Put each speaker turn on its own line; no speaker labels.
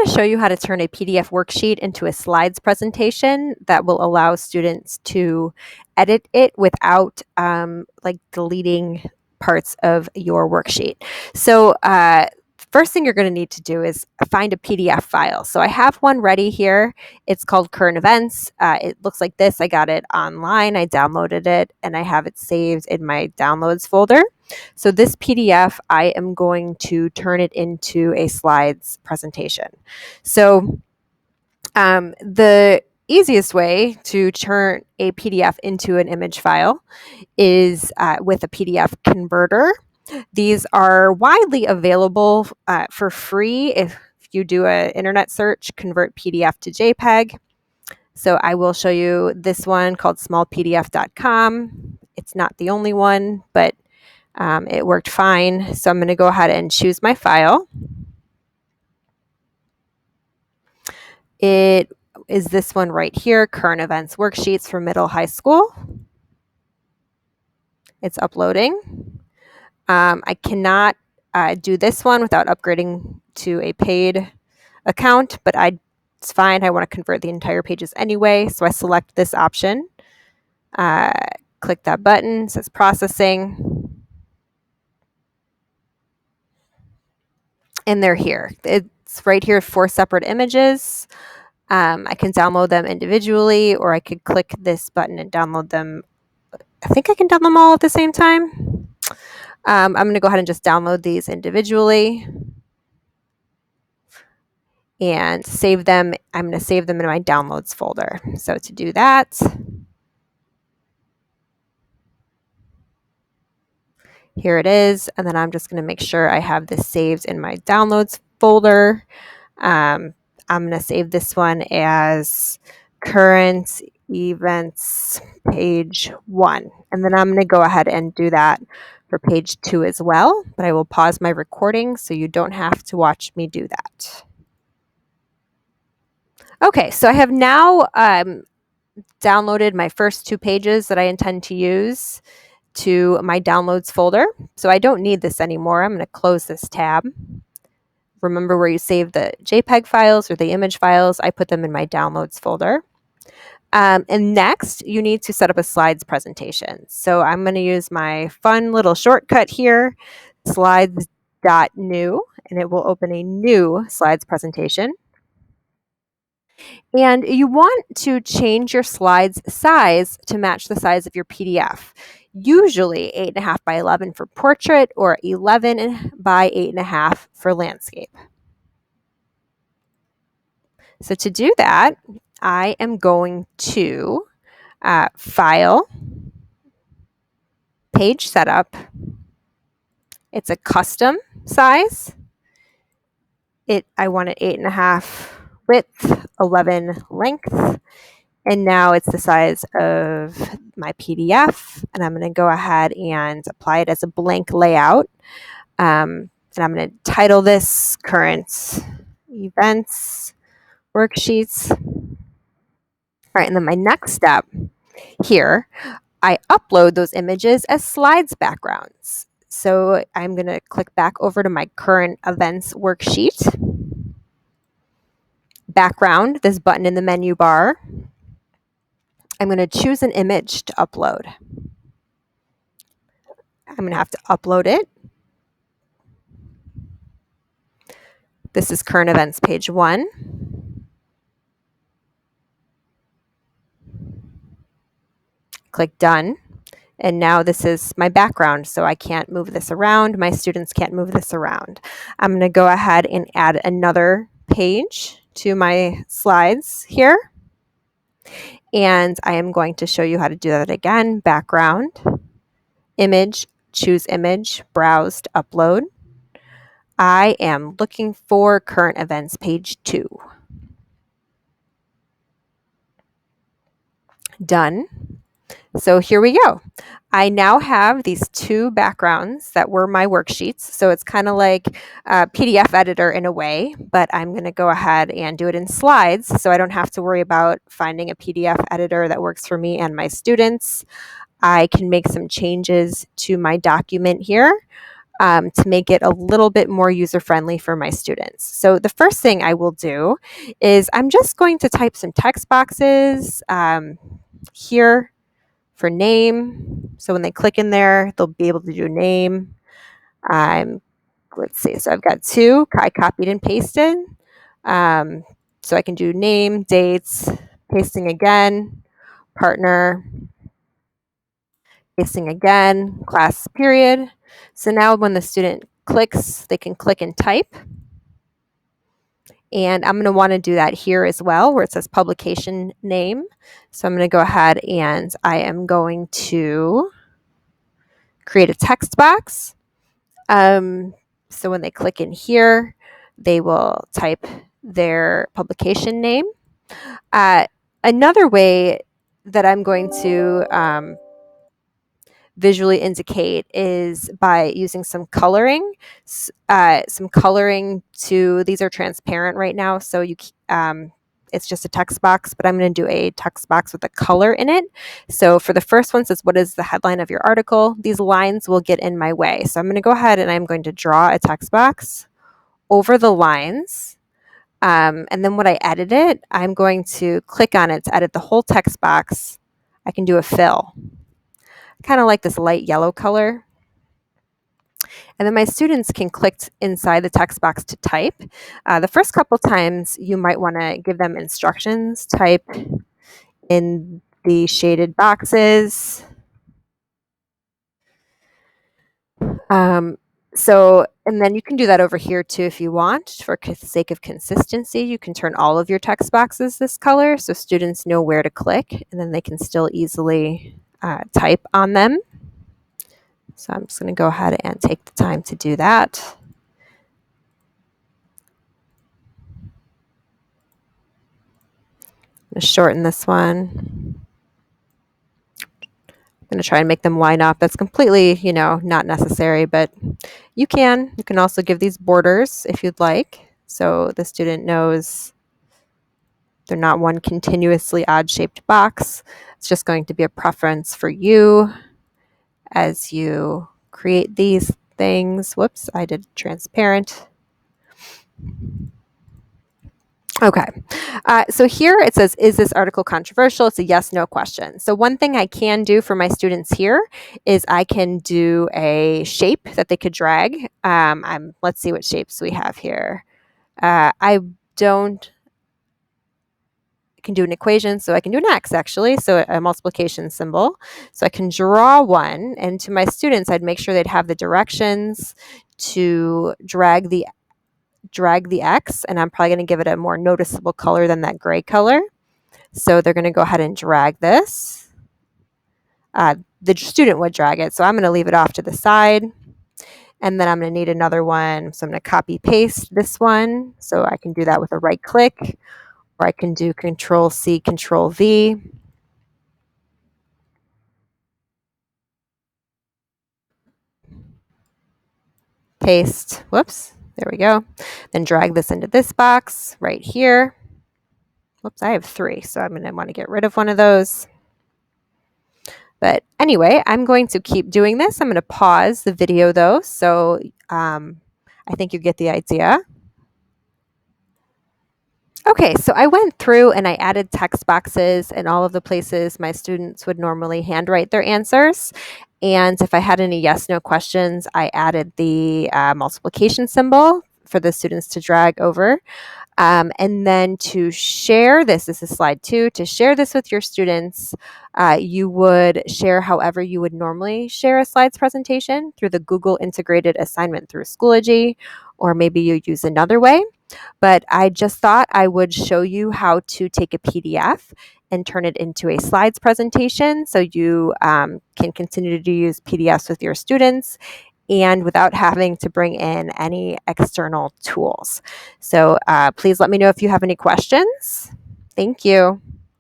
going to show you how to turn a PDF worksheet into a slides presentation that will allow students to edit it without like deleting parts of your worksheet. So first thing you're going to need to do is find a PDF file. So I have one ready here. It's called Current Events. It looks like this. I got it online. I downloaded it and I have it saved in my downloads folder. So this PDF, I am going to turn it into a slides presentation. So the easiest way to turn a PDF into an image file is with a PDF converter. These are widely available for free if you do an internet search, convert PDF to JPEG. So I will show you this one called smallpdf.com. It's not the only one, but it worked fine. So I'm going to go ahead and choose my file. It is this one right here, Current Events Worksheets for Middle High School. It's uploading. I cannot do this one without upgrading to a paid account, but it's fine. I want to convert the entire pages anyway, so I select this option. Click that button, it says processing. And they're here. It's right here, 4 separate images. I can download them individually, or I could click this button and download them. I think I can download them all at the same time. I'm going to go ahead and just download these individually and save them. I'm going to save them in my downloads folder. So to do that, here it is. And then I'm just going to make sure I have this saved in my downloads folder. I'm going to save this one as current events page 1. And then I'm going to go ahead and do that for page 2 as well. But I will pause my recording so you don't have to watch me do that. Okay, so I have now downloaded my first 2 pages that I intend to use to my downloads folder. So I don't need this anymore. I'm going to close this tab. Remember where you save the JPEG files or the image files, I put them in my downloads folder. And next, you need to set up a slides presentation. So I'm going to use my fun little shortcut here, slides.new, and it will open a new slides presentation. And you want to change your slides size to match the size of your PDF. Usually 8.5 by 11 for portrait or 11 by 8.5 for landscape. So to do that, I am going to File, Page Setup. It's a custom size. I want it 8.5 width, 11 length. And now it's the size of my PDF. And I'm going to go ahead and apply it as a blank layout. And I'm going to title this Current Events Worksheets. All right, and then my next step here, I upload those images as slides backgrounds. So I'm going to click back over to my Current Events Worksheet. Background, this button in the menu bar. I'm going to choose an image to upload. I'm going to have to upload it. This is Current Events page 1. Click Done. And now this is my background, so I can't move this around. My students can't move this around. I'm going to go ahead and add another page to my slides here. And I am going to show you how to do that again. Background, image, choose image, browse to upload. I am looking for Current Events page 2. Done. So here we go. I now have these 2 backgrounds that were my worksheets. So it's kind of like a PDF editor in a way, but I'm going to go ahead and do it in slides so I don't have to worry about finding a PDF editor that works for me and my students. I can make some changes to my document here. to make it a little bit more user-friendly for my students. So the first thing I will do is I'm just going to type some text boxes here for name. So when they click in there, they'll be able to do name. Let's see, so I've got two I copied and pasted. So I can do name, dates, pasting again, partner, pasting again, class period. So now when the student clicks, they can click and type. And I'm going to want to do that here as well, where it says publication name. So I'm going to go ahead and I am going to create a text box. So when they click in here, they will type their publication name. Another way that I'm going to visually indicate is by using some coloring. Some coloring to, these are transparent right now, so it's just a text box, but I'm going to do a text box with a color in it. So for the first one, says, what is the headline of your article? These lines will get in my way. So I'm going to go ahead and I'm going to draw a text box over the lines. And then when I edit it, I'm going to click on it to edit the whole text box. I can do a fill. Kind of like this light yellow color. And then my students can click inside the text box to type. The first couple times, you might want to give them instructions. Type in the shaded boxes. And then you can do that over here too if you want. For the sake of consistency, you can turn all of your text boxes this color so students know where to click, and then they can still easily type on them. So I'm just going to go ahead and take the time to do that. I'm going to shorten this one. I'm going to try and make them line up. That's completely, not necessary, but you can. You can also give these borders if you'd like, so the student knows they're not one continuously odd-shaped box. It's just going to be a preference for you as you create these things. Whoops, I did transparent. Okay, so here it says, is this article controversial? It's a yes, no question. So one thing I can do for my students here is I can do a shape that they could drag. Let's see what shapes we have here. I can do an equation, so I can do an X actually, so a multiplication symbol. So I can draw one, and to my students, I'd make sure they'd have the directions to drag the X, and I'm probably going to give it a more noticeable color than that gray color. So they're going to go ahead and drag this. The student would drag it, so I'm going to leave it off to the side. And then I'm going to need another one, so I'm going to copy paste this one. So I can do that with a right click, or I can do Control C, Control V. Paste, whoops, there we go. Then drag this into this box right here. Whoops, I have 3, so I'm going to want to get rid of one of those. But anyway, I'm going to keep doing this. I'm going to pause the video though, so I think you get the idea. Okay, so I went through and I added text boxes in all of the places my students would normally handwrite their answers. And if I had any yes/no questions, I added the multiplication symbol for the students to drag over. And then to share this is slide 2, to share this with your students, you would share however you would normally share a slides presentation through the Google Integrated Assignment through Schoology, or maybe you use another way. But I just thought I would show you how to take a PDF and turn it into a slides presentation so you can continue to use PDFs with your students and without having to bring in any external tools. So please let me know if you have any questions. Thank you.